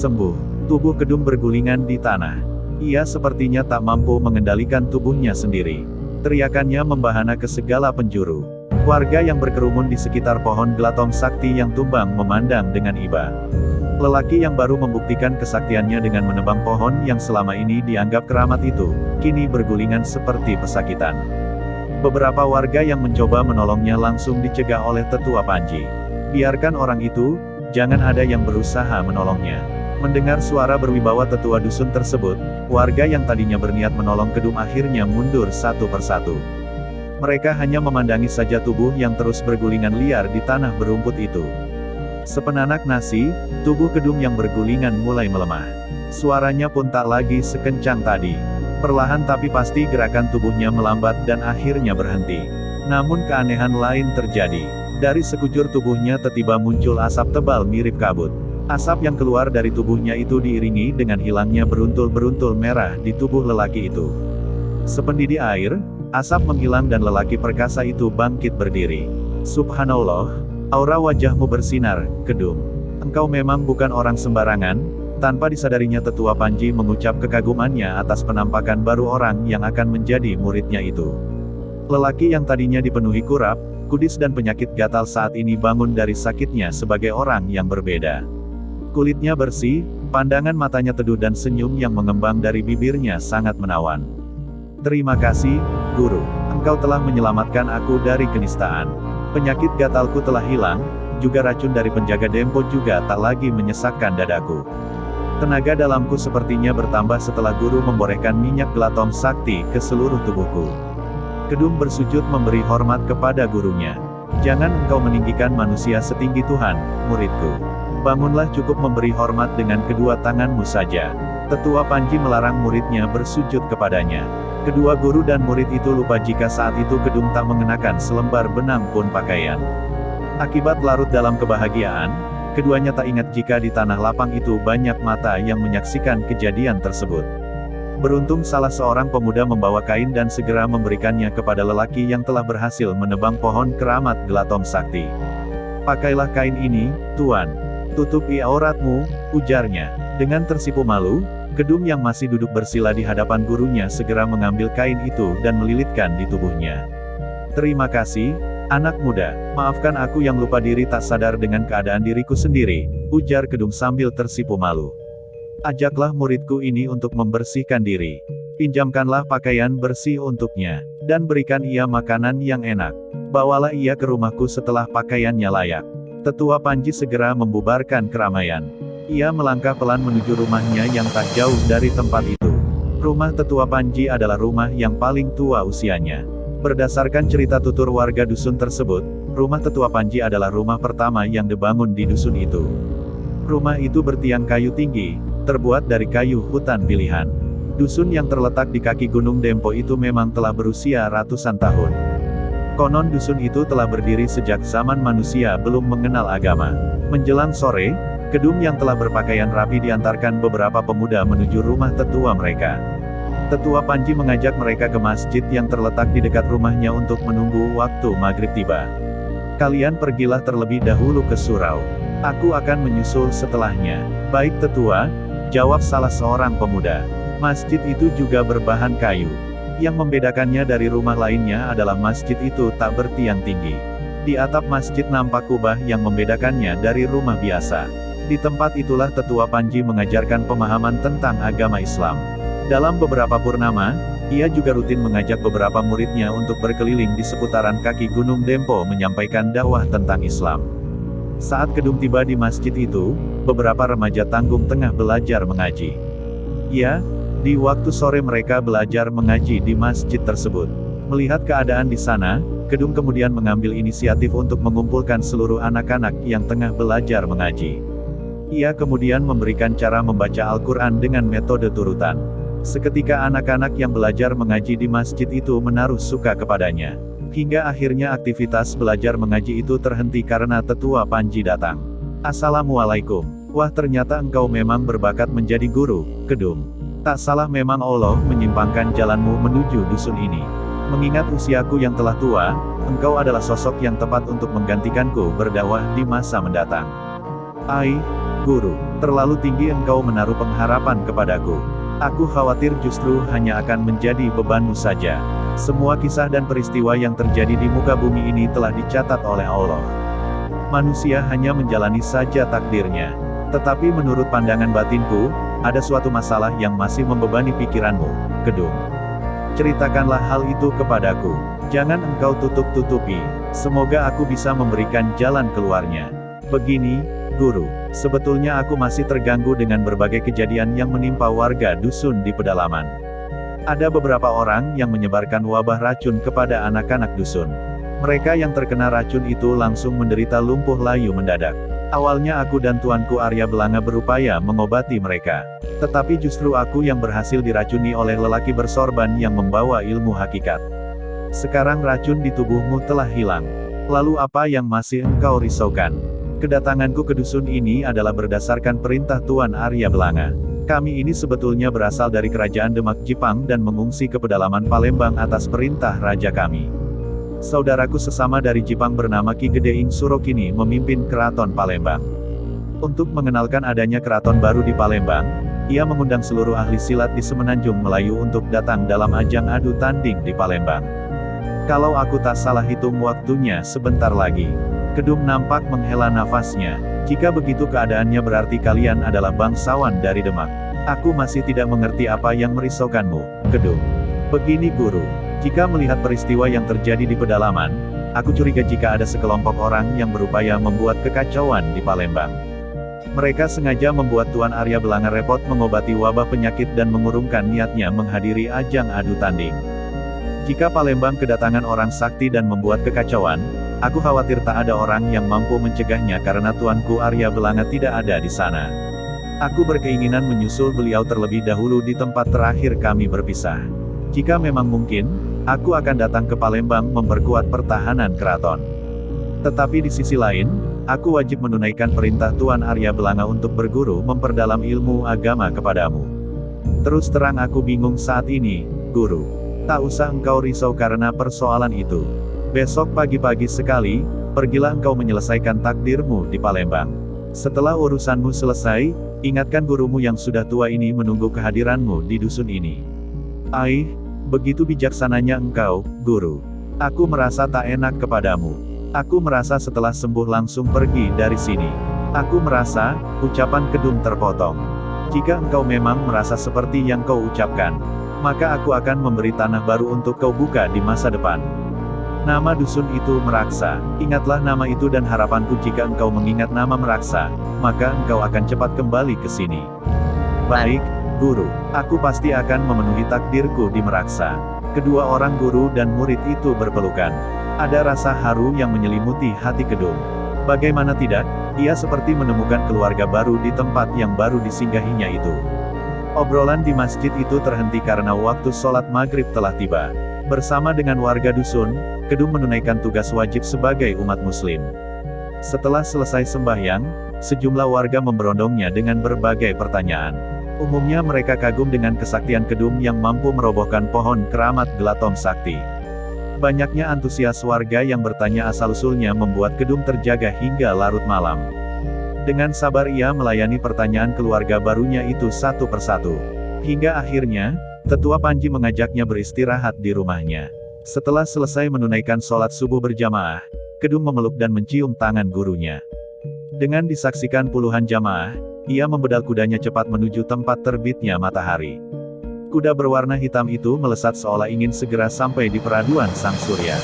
sembuh. Tubuh Kedung bergulingan di tanah. Ia sepertinya tak mampu mengendalikan tubuhnya sendiri. Teriakannya membahana ke segala penjuru. Warga yang berkerumun di sekitar pohon Glatong Sakti yang tumbang memandang dengan iba. Lelaki yang baru membuktikan kesaktiannya dengan menebang pohon yang selama ini dianggap keramat itu, kini bergulingan seperti pesakitan. Beberapa warga yang mencoba menolongnya langsung dicegah oleh Tetua Panji. Biarkan orang itu, jangan ada yang berusaha menolongnya. Mendengar suara berwibawa tetua dusun tersebut, warga yang tadinya berniat menolong Kedung akhirnya mundur satu persatu. Mereka hanya memandangi saja tubuh yang terus bergulingan liar di tanah berumput itu. Sepenanak nasi, tubuh Kedung yang bergulingan mulai melemah. Suaranya pun tak lagi sekencang tadi. Perlahan tapi pasti gerakan tubuhnya melambat dan akhirnya berhenti. Namun keanehan lain terjadi. Dari sekujur tubuhnya tiba-tiba muncul asap tebal mirip kabut. Asap yang keluar dari tubuhnya itu diiringi dengan hilangnya beruntul-beruntul merah di tubuh lelaki itu. Sependidih air, asap menghilang dan lelaki perkasa itu bangkit berdiri. Subhanallah, aura wajahmu bersinar, Kedung. Engkau memang bukan orang sembarangan. Tanpa disadarinya Tetua Panji mengucap kekagumannya atas penampakan baru orang yang akan menjadi muridnya itu. Lelaki yang tadinya dipenuhi kurap, kudis dan penyakit gatal saat ini bangun dari sakitnya sebagai orang yang berbeda. Kulitnya bersih, pandangan matanya teduh dan senyum yang mengembang dari bibirnya sangat menawan. Terima kasih, Guru. Engkau telah menyelamatkan aku dari kenistaan. Penyakit gatalku telah hilang, juga racun dari penjaga Dempo juga tak lagi menyesakkan dadaku. Tenaga dalamku sepertinya bertambah setelah Guru memborehkan minyak Glatong Sakti ke seluruh tubuhku. Kedung bersujud memberi hormat kepada gurunya. Jangan engkau meninggikan manusia setinggi Tuhan, muridku. Bangunlah, cukup memberi hormat dengan kedua tanganmu saja. Tetua Panji melarang muridnya bersujud kepadanya. Kedua guru dan murid itu lupa jika saat itu Kedung tak mengenakan selembar benang pun pakaian. Akibat larut dalam kebahagiaan, keduanya tak ingat jika di tanah lapang itu banyak mata yang menyaksikan kejadian tersebut. Beruntung salah seorang pemuda membawa kain dan segera memberikannya kepada lelaki yang telah berhasil menebang pohon keramat Glatong Sakti. Pakailah kain ini, Tuan. Tutupi auratmu, ujarnya. Dengan tersipu malu, Kedung yang masih duduk bersila di hadapan gurunya segera mengambil kain itu dan melilitkan di tubuhnya. Terima kasih, anak muda. Maafkan aku yang lupa diri tak sadar dengan keadaan diriku sendiri, ujar Kedung sambil tersipu malu. Ajaklah muridku ini untuk membersihkan diri. Pinjamkanlah pakaian bersih untuknya, dan berikan ia makanan yang enak. Bawalah ia ke rumahku setelah pakaiannya layak. Tetua Panji segera membubarkan keramaian. Ia melangkah pelan menuju rumahnya yang tak jauh dari tempat itu. Rumah Tetua Panji adalah rumah yang paling tua usianya. Berdasarkan cerita tutur warga dusun tersebut, rumah Tetua Panji adalah rumah pertama yang dibangun di dusun itu. Rumah itu bertiang kayu tinggi, terbuat dari kayu hutan pilihan. Dusun yang terletak di kaki Gunung Dempo itu memang telah berusia ratusan tahun. Konon dusun itu telah berdiri sejak zaman manusia belum mengenal agama. Menjelang sore, Kedung yang telah berpakaian rapi diantarkan beberapa pemuda menuju rumah tetua mereka. Tetua Panji mengajak mereka ke masjid yang terletak di dekat rumahnya untuk menunggu waktu maghrib tiba. Kalian pergilah terlebih dahulu ke surau. Aku akan menyusul setelahnya. Baik tetua, jawab salah seorang pemuda. Masjid itu juga berbahan kayu. Yang membedakannya dari rumah lainnya adalah masjid itu tak bertiang tinggi. Di atap masjid nampak kubah yang membedakannya dari rumah biasa. Di tempat itulah Tetua Panji mengajarkan pemahaman tentang agama Islam. Dalam beberapa purnama, ia juga rutin mengajak beberapa muridnya untuk berkeliling di seputaran kaki Gunung Dempo menyampaikan dakwah tentang Islam. Saat Kedung tiba di masjid itu, beberapa remaja tanggung tengah belajar mengaji. Ya, di waktu sore mereka belajar mengaji di masjid tersebut. Melihat keadaan di sana, Kedung kemudian mengambil inisiatif untuk mengumpulkan seluruh anak-anak yang tengah belajar mengaji. Ia kemudian memberikan cara membaca Al-Quran dengan metode turutan. Seketika anak-anak yang belajar mengaji di masjid itu menaruh suka kepadanya. Hingga akhirnya aktivitas belajar mengaji itu terhenti karena Tetua Panji datang. Assalamualaikum. Wah, ternyata engkau memang berbakat menjadi guru, Kedung. Tak salah memang Allah menyimpangkan jalanmu menuju dusun ini. Mengingat usiaku yang telah tua, engkau adalah sosok yang tepat untuk menggantikanku berdakwah di masa mendatang. Ai, Guru, Terlalu tinggi engkau menaruh pengharapan kepadaku. Aku khawatir justru hanya akan menjadi bebanmu saja. Semua kisah dan peristiwa yang terjadi di muka bumi ini telah dicatat oleh Allah. Manusia hanya menjalani saja takdirnya. Tetapi menurut pandangan batinku, ada suatu masalah yang masih membebani pikiranmu, Kedung. Ceritakanlah hal itu kepadaku. Jangan engkau tutup-tutupi. Semoga aku bisa memberikan jalan keluarnya. Begini, Guru, sebetulnya aku masih terganggu dengan berbagai kejadian yang menimpa warga dusun di pedalaman. Ada beberapa orang yang menyebarkan wabah racun kepada anak-anak dusun. Mereka yang terkena racun itu langsung menderita lumpuh layu mendadak. Awalnya aku dan tuanku Arya Belanga berupaya mengobati mereka. Tetapi justru aku yang berhasil diracuni oleh lelaki bersorban yang membawa ilmu hakikat. Sekarang racun di tubuhmu telah hilang. Lalu apa yang masih engkau risaukan? Kedatanganku ke dusun ini adalah berdasarkan perintah Tuan Arya Belanga. Kami ini sebetulnya berasal dari kerajaan Demak Jipang dan mengungsi ke pedalaman Palembang atas perintah raja kami. Saudaraku sesama dari Jipang bernama Ki Gedeing Surokini memimpin keraton Palembang. Untuk mengenalkan adanya keraton baru di Palembang, ia mengundang seluruh ahli silat di Semenanjung Melayu untuk datang dalam ajang adu tanding di Palembang. Kalau aku tak salah hitung waktunya sebentar lagi. Kedung nampak menghela nafasnya. Jika begitu keadaannya berarti kalian adalah bangsawan dari Demak. Aku masih tidak mengerti apa yang merisaukanmu, Kedung. Begini Guru, jika melihat peristiwa yang terjadi di pedalaman, aku curiga jika ada sekelompok orang yang berupaya membuat kekacauan di Palembang. Mereka sengaja membuat Tuan Arya Belanga repot mengobati wabah penyakit dan mengurungkan niatnya menghadiri ajang adu tanding. Jika Palembang kedatangan orang sakti dan membuat kekacauan, aku khawatir tak ada orang yang mampu mencegahnya karena tuanku Arya Belanga tidak ada di sana. Aku berkeinginan menyusul beliau terlebih dahulu di tempat terakhir kami berpisah. Jika memang mungkin, aku akan datang ke Palembang memperkuat pertahanan keraton. Tetapi di sisi lain, aku wajib menunaikan perintah Tuan Arya Belanga untuk berguru memperdalam ilmu agama kepadamu. Terus terang aku bingung saat ini, Guru. Tak usah engkau risau karena persoalan itu. Besok pagi-pagi sekali, pergilah engkau menyelesaikan takdirmu di Palembang. Setelah urusanmu selesai, ingatkan gurumu yang sudah tua ini menunggu kehadiranmu di dusun ini. Aih, begitu bijaksananya engkau, Guru. Aku merasa tak enak kepadamu. Aku merasa setelah sembuh langsung pergi dari sini. Aku merasa, ucapan Kedung terpotong. Jika engkau memang merasa seperti yang kau ucapkan, maka aku akan memberi tanah baru untuk kau buka di masa depan. Nama dusun itu Meraksa. Ingatlah nama itu dan harapanku jika engkau mengingat nama Meraksa, maka engkau akan cepat kembali ke sini. Baik, Guru. Aku pasti akan memenuhi takdirku di Meraksa. Kedua orang guru dan murid itu berpelukan. Ada rasa haru yang menyelimuti hati Kedung. Bagaimana tidak, ia seperti menemukan keluarga baru di tempat yang baru disinggahinya itu. Obrolan di masjid itu terhenti karena waktu sholat maghrib telah tiba. Bersama dengan warga dusun, Kedung menunaikan tugas wajib sebagai umat muslim. Setelah selesai sembahyang, sejumlah warga memberondongnya dengan berbagai pertanyaan. Umumnya mereka kagum dengan kesaktian Kedung yang mampu merobohkan pohon keramat Gelatom Sakti. Banyaknya antusias warga yang bertanya asal-usulnya membuat Kedung terjaga hingga larut malam. Dengan sabar ia melayani pertanyaan keluarga barunya itu satu persatu. Hingga akhirnya, Tetua Panji mengajaknya beristirahat di rumahnya. Setelah selesai menunaikan sholat subuh berjamaah, Kedung memeluk dan mencium tangan gurunya. Dengan disaksikan puluhan jamaah, ia membedal kudanya cepat menuju tempat terbitnya matahari. Kuda berwarna hitam itu melesat seolah ingin segera sampai di peraduan sang surya.